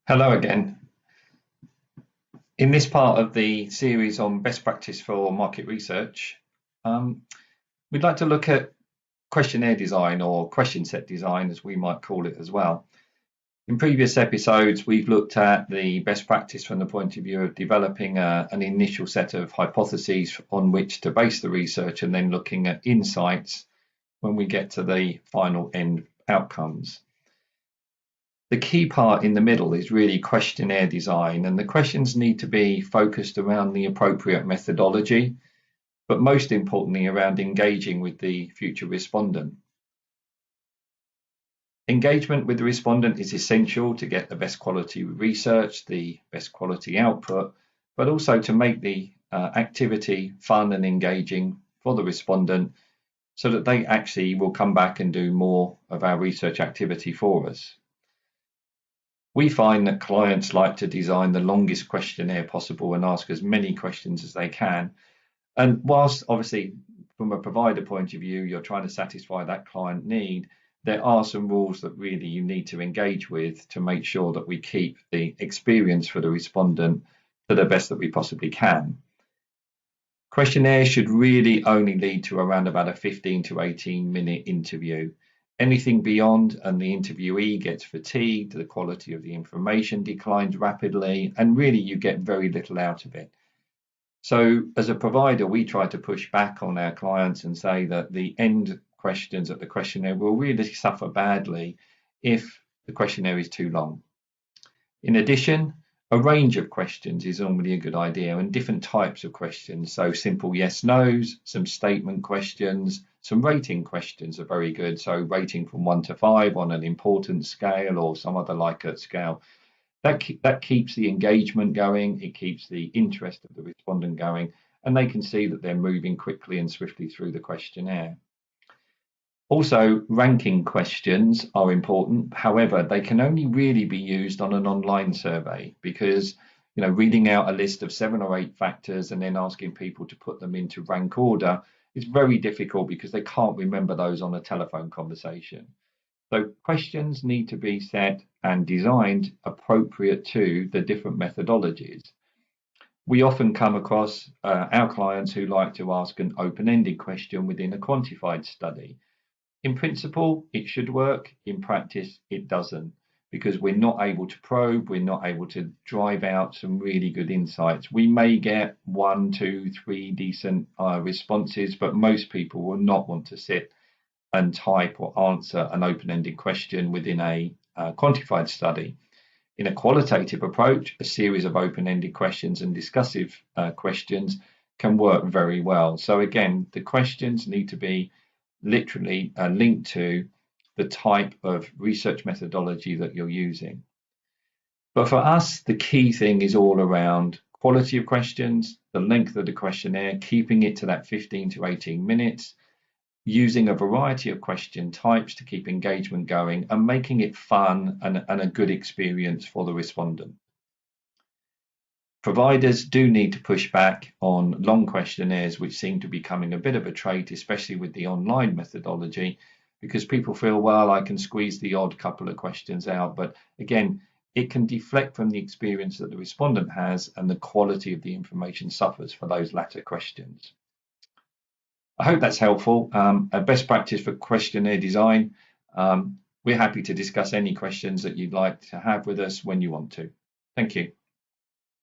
Hello again. In this part of the series on best practice for market research, um, we'd like to look at questionnaire design or question set design, as we might call it as well. In previous episodes, we've looked at the best practice from the point of view of developing an initial set of hypotheses on which to base the research and then looking at insights when we get to the final end outcomes. The key part in the middle is really questionnaire design, and the questions need to be focused around the appropriate methodology, but most importantly around engaging with the future respondent. Engagement with the respondent is essential to get the best quality research, the best quality output, but also to make the activity fun and engaging for the respondent so that they actually will come back and do more of our research activity for us. We find that clients like to design the longest questionnaire possible and ask as many questions as they can. And whilst obviously from a provider point of view, you're trying to satisfy that client need, there are some rules that really you need to engage with to make sure that we keep the experience for the respondent to the best that we possibly can. Questionnaires should really only lead to around about a 15 to 18-minute interview. Anything beyond and the interviewee gets fatigued, the quality of the information declines rapidly, and really you get very little out of it. So as a provider, we try to push back on our clients and say that the end questions of the questionnaire will really suffer badly if the questionnaire is too long. In addition, a range of questions is normally a good idea, and different types of questions. So simple yes, no's, some statement questions, some rating questions are very good. So rating from 1 to 5 on an importance scale or some other Likert scale. That keeps the engagement going, it keeps the interest of the respondent going, and they can see that they're moving quickly and swiftly through the questionnaire. Also, ranking questions are important. However, they can only really be used on an online survey because, reading out a list of 7 or 8 factors and then asking people to put them into rank order is very difficult because they can't remember those on a telephone conversation. So questions need to be set and designed appropriate to the different methodologies. We often come across our clients who like to ask an open-ended question within a quantified study. In principle, it should work. In practice, it doesn't, because we're not able to probe, we're not able to drive out some really good insights. We may get 1, 2, 3 decent responses, but most people will not want to sit and type or answer an open-ended question within a quantified study. In a qualitative approach, a series of open-ended questions and discussive questions can work very well. So again, the questions need to be literally linked to the type of research methodology that you're using. But for us, the key thing is all around quality of questions, the length of the questionnaire, keeping it to that 15 to 18 minutes, using a variety of question types to keep engagement going and making it fun and a good experience for the respondent. Providers do need to push back on long questionnaires, which seem to be becoming a bit of a trait, especially with the online methodology, because people feel, well, I can squeeze the odd couple of questions out. But again, it can deflect from the experience that the respondent has, and the quality of the information suffers for those latter questions. I hope that's helpful. A best practice for questionnaire design. We're happy to discuss any questions that you'd like to have with us when you want to. Thank you.